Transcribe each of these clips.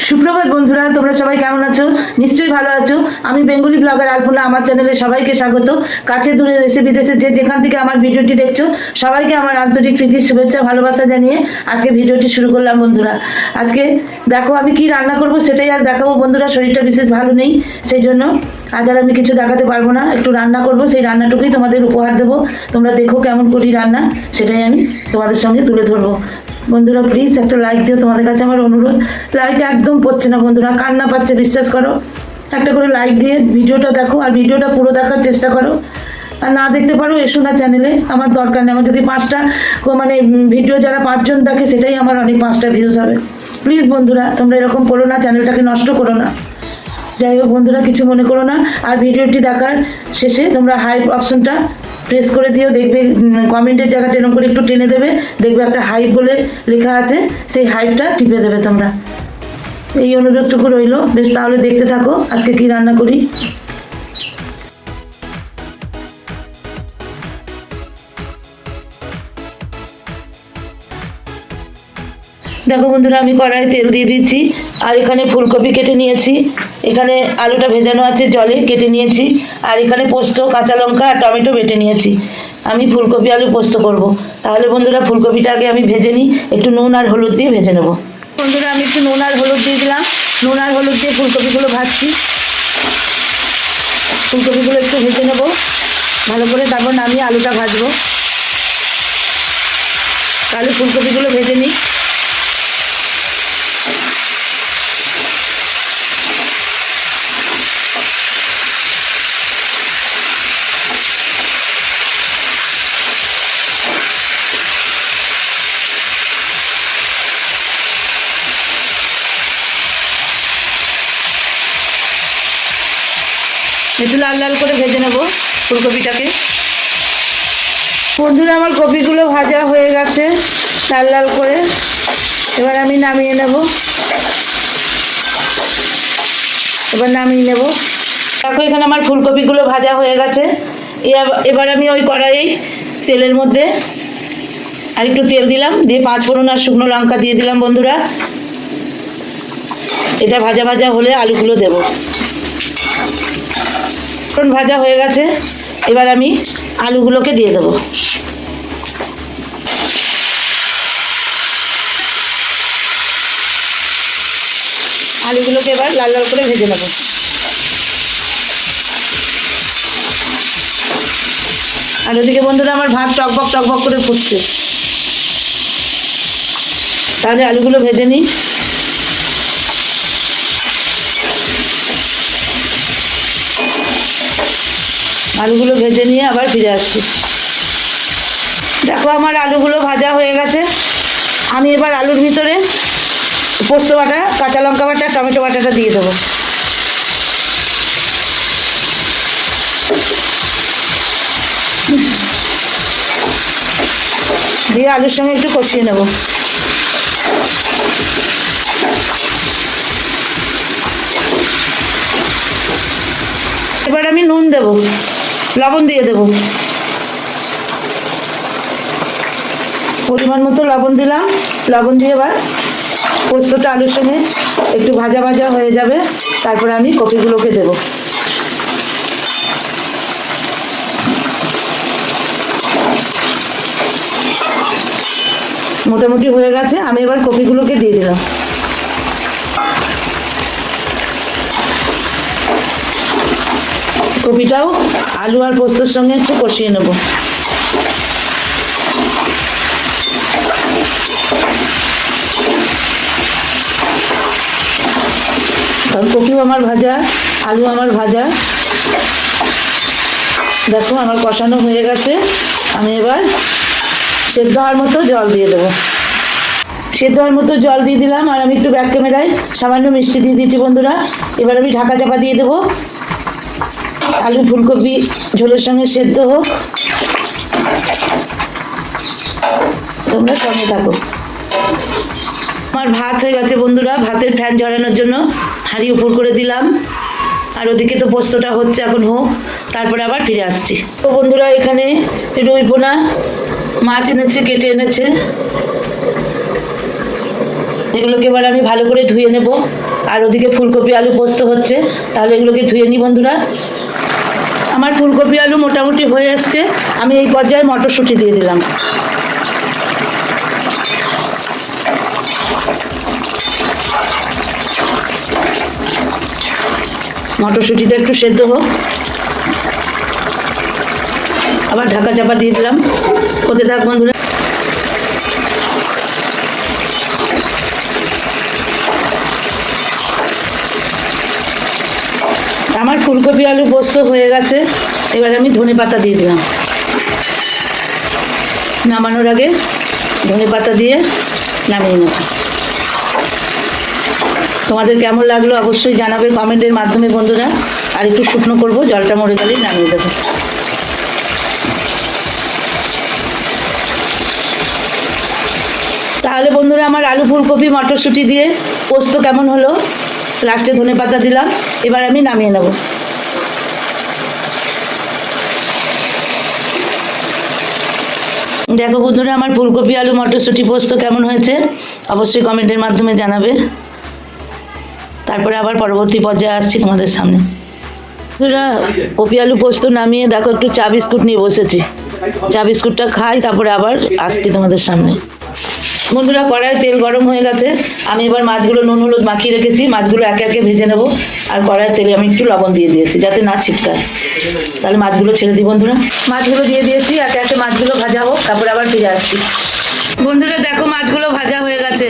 সুপ্রভাত বন্ধুরা, তোমরা সবাই কেমন আছো? নিশ্চয়ই ভালো আছো। আমি বেঙ্গলি ব্লগার আলপনা, আমার চ্যানেলে সবাইকে স্বাগত। কাছে দূরে দেশে বিদেশে যে যেখান থেকে আমার ভিডিওটি দেখছো সবাইকে আমার আন্তরিক প্রীতির শুভেচ্ছা ভালোবাসা জানিয়ে আজকে ভিডিওটি শুরু করলাম বন্ধুরা। আজকে দেখো আমি কি রান্না করব সেটাই আজ দেখাবো বন্ধুরা। শরীরটা বিশেষ ভালো নেই, সেই জন্য আজ আর আমি কিছু দেখাতে পারবো না। একটু রান্না করব, সেই রান্নাটুকুই তোমাদের উপহার দেবো। তোমরা দেখো কেমন করি রান্না, সেটাই আমি তোমাদের সঙ্গে তুলে ধরবো। বন্ধুরা প্লিজ একটা লাইক দিও, তোমাদের কাছে আমার অনুরোধ। লাইক একদম পড়ছে না বন্ধুরা, কান্না পাচ্ছে, বিশ্বাস করো। একটা করে লাইক দিয়ে ভিডিওটা দেখো, আর ভিডিওটা পুরো দেখার চেষ্টা করো। আর না দেখতে পারো এসো না চ্যানেলে, আমার দরকার নেই। আমার যদি 5টা মানে ভিডিও যারা 5 জন দেখে সেটাই আমার অনেক, 5টা ভিউজ হবে। প্লিজ বন্ধুরা তোমরা এরকম করো না, চ্যানেলটাকে নষ্ট করো না। যাই হোক বন্ধুরা, কিছু মনে করো না। আর ভিডিওটি দেখার শেষে তোমরা হাইপ অপশনটা প্রেস করে দিও, দেখবে কমেন্টের জায়গাটা এরকম করে একটু টেনে দেবে, দেখবে একটা হাইপ বলে লেখা আছে, সেই হাইপটা টিপে দেবে তোমরা। এই অনুরোধটুকু রইলো। বেশ, তাহলে দেখতে থাকো আজকে কি রান্না করি। দেখো বন্ধুরা, আমি কড়াইয়ে তেল দিয়ে দিচ্ছি, আর এখানে ফুলকপি কেটে নিয়েছি, এখানে আলুটা ভেজানো আছে জলে কেটে নিয়েছি, আর এখানে পোস্ত, কাঁচা লঙ্কা আর টমেটো বেটে নিয়েছি। আমি ফুলকপি আলু পোস্ত করব। তাহলে বন্ধুরা ফুলকপিটা আগে আমি ভেজে নিই, একটু নুন আর হলুদ দিয়ে ভেজে নেব। বন্ধুরা আমি একটু নুন আর হলুদ দিয়ে দিলাম, নুন আর হলুদ দিয়ে ফুলকপিগুলো ভাজছি। ফুলকপিগুলো একটু ভেজে নেব ভালো করে, তারপর নামিয়ে আলুটা ভাজবো। তাহলে ফুলকপিগুলো ভেজে নিই। একটু লাল লাল করে ভেজে নেব ফুলকপিটাকে। বন্ধুরা আমার কপিগুলো ভাজা হয়ে গেছে লাল লাল করে, এবার আমি নামিয়ে নেব। দেখো এখানে আমার ফুলকপিগুলো ভাজা হয়ে গেছে। এবার আমি ওই কড়াইয়ে তেলের মধ্যে আর একটু তেল দিলাম, দিয়ে 5 ফোড়ন আর শুকনো লঙ্কা দিয়ে দিলাম বন্ধুরা। এটা ভাজা ভাজা হলে আলুগুলো দেবো। ভাজা হয়ে গেছে, এবার আমি আলুগুলোকে দিয়ে দেবো। আলুগুলোকে এবার লাল লাল করে ভেজে নেব। আর ওদিকে বন্ধুরা আমার ভাত টকবক টকবক করে ফুটছে। তাহলে আলুগুলো ভেজে নিই। আলুগুলো ভেজে নিয়ে আবার ফিরে আসছি। দেখো আমার আলুগুলো ভাজা হয়ে গেছে। আমি এবার আলুর ভিতরে পোস্ত বাটা, কাঁচা লঙ্কা বাটা, টমেটো বাটাটা দিয়ে দেবো। দিয়ে আলুর সঙ্গে একটু কষিয়ে নেব। এবার আমি নুন দেব, লবণ দিয়ে দেব, পরিমাণ মতো লবণ দিলাম। লবণ দিয়ে এবার পোস্তটা আলুর সঙ্গে একটু ভাজা ভাজা হয়ে যাবে, তারপরে আমি কপিগুলোকে দেব। মোটামুটি হয়ে গেছে, আমি এবার কপিগুলোকে দিয়ে দিলাম। কপিটাও আলু আর পোস্তর সঙ্গে একটু কষিয়ে নেব। কারণ কপিও আমার ভাজা, আলু আমার ভাজা। দেখো আমার কষানো হয়ে গেছে। আমি এবার সেদ্ধ হওয়ার মতো জল দিয়ে দেবো। সেদ্ধ হওয়ার মতো জল দিয়ে দিলাম, আর আমি একটু ব্যাক ক্যামেরায় সামান্য মিষ্টি দিয়ে দিচ্ছি বন্ধুরা। এবার আমি ঢাকা চাপা দিয়ে দেবো। আলু ফুলকপি ঝোলের সঙ্গে সেদ্ধ হোক, তোমরা সঙ্গে থাকো। আমার ভাত হয়ে গেছে বন্ধুরা। ভাতের ফ্যান ঝরানোর জন্য হাঁড়ি উপর করে দিলাম, আর ওদিকে তো পোস্তটা হচ্ছে, এখন হোক, তারপরে আবার ফিরে আসছি। তো বন্ধুরা এখানে রুই পোনা মাছ এনেছে, কেটে এনেছে, এগুলোকে এবার আমি ভালো করে ধুয়ে নেব। আর ওদিকে ফুলকপি আলু পোস্ত হচ্ছে, তাহলে এগুলোকে ধুয়ে নিই বন্ধুরা। আমার ফুলকপি আলু মোটামুটি হয়ে আসছে। আমি এই পর্যায়ে মটরশুঁটি দিয়ে দিলাম। মটরশুঁটিটা একটু সেদ্ধ হোক, আবার ঢাকা চাপা দিয়ে দিলাম। হতে থাক বন্ধুরা। আমার ফুলকপি আলু পোস্ত হয়ে গেছে। এবার আমি ধনেপাতা দিয়ে দিলাম। নামানোর আগে ধনেপাতা দিয়ে নামিয়ে নেব। তোমাদের কেমন লাগলো অবশ্যই জানাবে কমেন্টের মাধ্যমে বন্ধুরা। আর একটু শুকনো করবো, জলটা মরে গেলেই নামিয়ে দেবো। তাহলে বন্ধুরা আমার আলু ফুলকপি মটরশুঁটি দিয়ে পোস্ত কেমন হলো, লাস্টে ধনেপাতা দিলাম। এবার আমি নামিয়ে নেব। দেখো বন্ধুরা আমার ফুলকপি আলু মটরশুঁটি পোস্ত কেমন হয়েছে অবশ্যই কমেন্টের মাধ্যমে জানাবে। তারপরে আবার পরবর্তী পর্যায়ে আসছি তোমাদের সামনে। বন্ধুরা কপি আলু পোস্ত নামিয়ে দেখো একটু চা বিস্কুট নিয়ে বসেছি। চা বিস্কুটটা খাই, তারপরে আবার আসছি তোমাদের সামনে। বন্ধুরা কড়াইয়ে তেল গরম হয়ে গেছে। আমি এবার মাছগুলো নুন হলুদ মাখিয়ে রেখেছি, মাছগুলো একে একে ভেজে নেব। আর কড়াইয়ের তেলে আমি একটু লবণ দিয়ে দিয়েছি যাতে না ছিটকায়। তাহলে মাছগুলো ছেড়ে দিই বন্ধুরা। মাছগুলো দিয়ে দিয়েছি, একে একে মাছগুলো ভাজা হোক, তারপরে আবার ফিরে আসছি। বন্ধুরা দেখো মাছগুলো ভাজা হয়ে গেছে।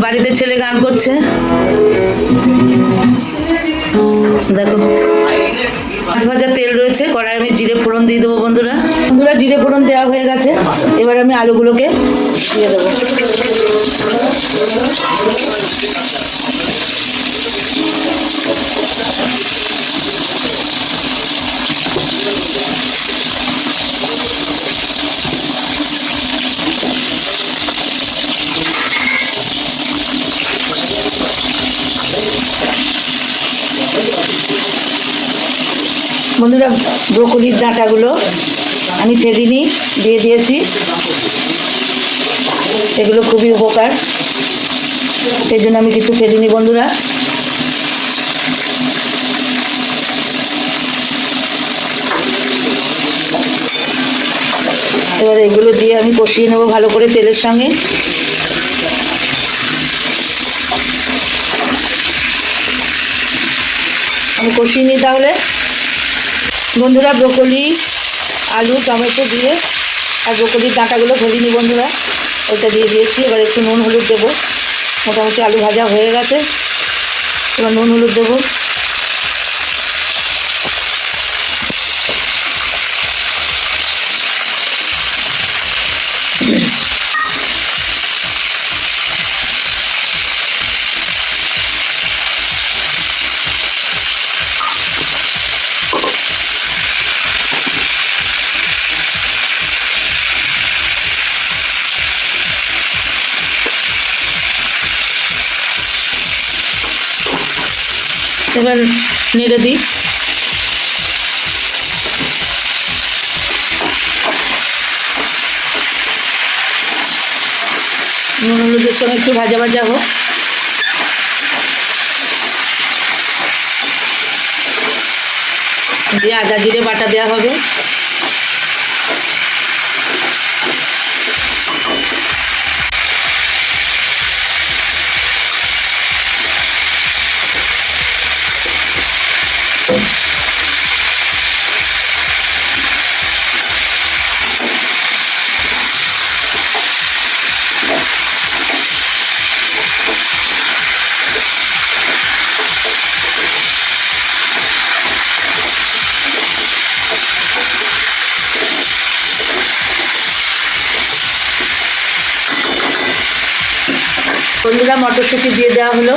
বাড়িতে ছেলে গান করছে, দেখো। মাছ ভাজা তেল রয়েছে, কড়াই আমি জিরে ফোড়ন দিয়ে দেবো বন্ধুরা। বন্ধুরা জিরে ফোড়ন দেওয়া হয়ে গেছে। এবার আমি আলুগুলোকে দিয়ে দেবো। বন্ধুরা ব্রোকলির ডাঁটাগুলো আমি ফেলিনি, দিয়ে দিয়েছি। এগুলো খুবই উপকার, সেই জন্য আমি কিছু ফেলিনি বন্ধুরা। এবার এগুলো দিয়ে আমি কষিয়ে নেবো ভালো করে তেলের সঙ্গে। আমি কষিয়ে নিই তাহলে। বন্ধুরা ব্রোকলি আলু টমেটো দিয়ে আর ব্রোকলির ডাঁটাগুলো ফেলিনি বন্ধুরা, ওইটা দিয়ে দিয়েছি। এবার একটু নুন হলুদ দেবো। মোটামুটি আলু ভাজা হয়ে গেছে, এবার নুন হলুদ দেবো। এবার নেড়ে দিই। নুন হলুদের সঙ্গে একটু ভাজা ভাজা হোক। দিয়ে আদা জিরে বাটা দেওয়া হবে। বন্ধুরা মটরশুঁটি দিয়ে দেওয়া হলো।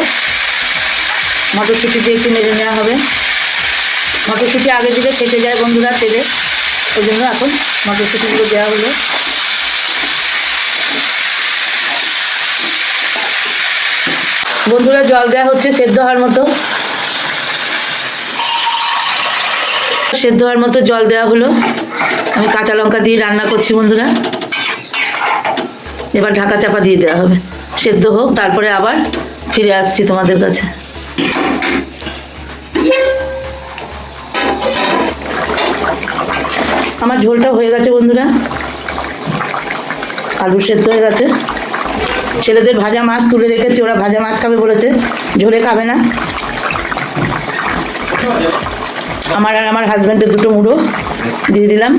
মটরশুঁটি দিয়ে একটু নেড়ে নেওয়া হবে। মটরশুঁটি আগে দিলে ফেটে যায় বন্ধুরা তেলে, ওই জন্য এখন মটরশুঁটিগুলো দেওয়া হলো। বন্ধুরা জল দেওয়া হচ্ছে সেদ্ধ হওয়ার মতো। সেদ্ধ হওয়ার মতো জল দেওয়া হলো। আমি কাঁচা লঙ্কা দিয়ে রান্না করছি বন্ধুরা। এবার ঢাকা চাপা দিয়ে দেওয়া হবে। সেদ্ধ হোক, তারপরে আবার ফিরে আসছি তোমাদের কাছে। আমার ঝোলটা হয়ে গেছে বন্ধুরা, আলু সেদ্ধ হয়ে গেছে। ছেলেদের ভাজা মাছ তুলে রেখেছি, ওরা ভাজা মাছ খাবে বলেছে, ঝোলে খাবে না। আমার আর আমার হাজব্যান্ডের দুটো মুড়ো দিয়ে দিলাম।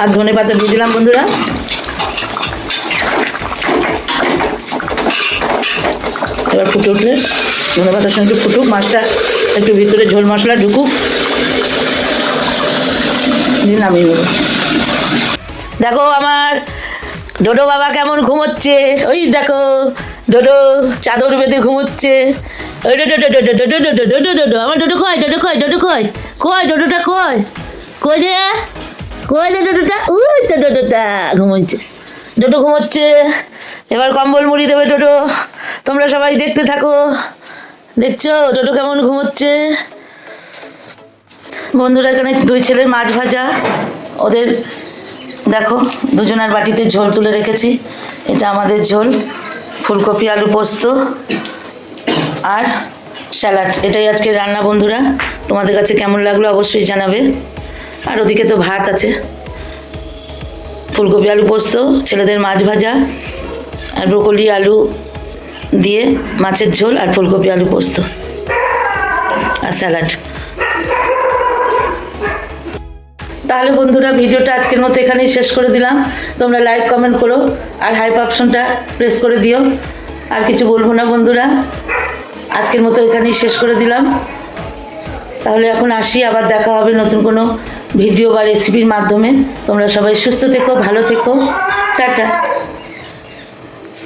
আর ধনে পাতা দিয়ে দিলাম বন্ধুরা। এবার ফুটে উঠলে ধনে পাতার সঙ্গে একটু ফুটুক, মাছটা একটু ভিতরে ঝোল মশলা ঢুকুক, নামিয়ে নেব। দেখো আমার ডোডো বাবা কেমন ঘুমোচ্ছে, ওই দেখো ডোডো চাদর বেঁধে ঘুমোচ্ছে। ওই ডোডো ডোডো ডোডো ডোডো ডোডো ডোডো ডোডো আমার ডোডো কয়, ডোডো কয়, ডোডো কয়, কয় ডোডোটা কয়, কই রে, কই রে ডোডোটা, ওই তো ডোডোটা ঘুমোচ্ছে, ডোডো ঘুমোচ্ছে। এবার কম্বল মুড়ি দেবে ডোডো, তোমরা সবাই দেখতে থাকো। দেখছো ডোডো কেমন ঘুমোচ্ছে। বন্ধুরা এখানে দুই ছেলের মাছ ভাজা, ওদের দেখো দুজনের বাটিতে ঝোল তুলে রেখেছি। এটা আমাদের ঝোল, ফুলকপি আলু পোস্ত আর স্যালাড, এটাই আজকে রান্না। বন্ধুরা তোমাদের কাছে কেমন লাগলো অবশ্যই জানাবে। আর ওদিকে তো ভাত আছে, ফুলকপি আলু পোস্ত, ছেলেদের মাছ ভাজা আর ব্রোকলি আলু দিয়ে মাছের ঝোল আর ফুলকপি আলু পোস্ত আর স্যালাড। তাহলে বন্ধুরা ভিডিওটা আজকের মতো এখানেই শেষ করে দিলাম। তোমরা লাইক কমেন্ট করো আর হাইপ অপশনটা প্রেস করে দিও। আর কিছু বলবো না বন্ধুরা, আজকের মতো এখানেই শেষ করে দিলাম। তাহলে এখন আসি, আবার দেখা হবে নতুন কোনো ভিডিও বা রেসিপির মাধ্যমে। তোমরা সবাই সুস্থ থেকো, ভালো থেকো, টাটা।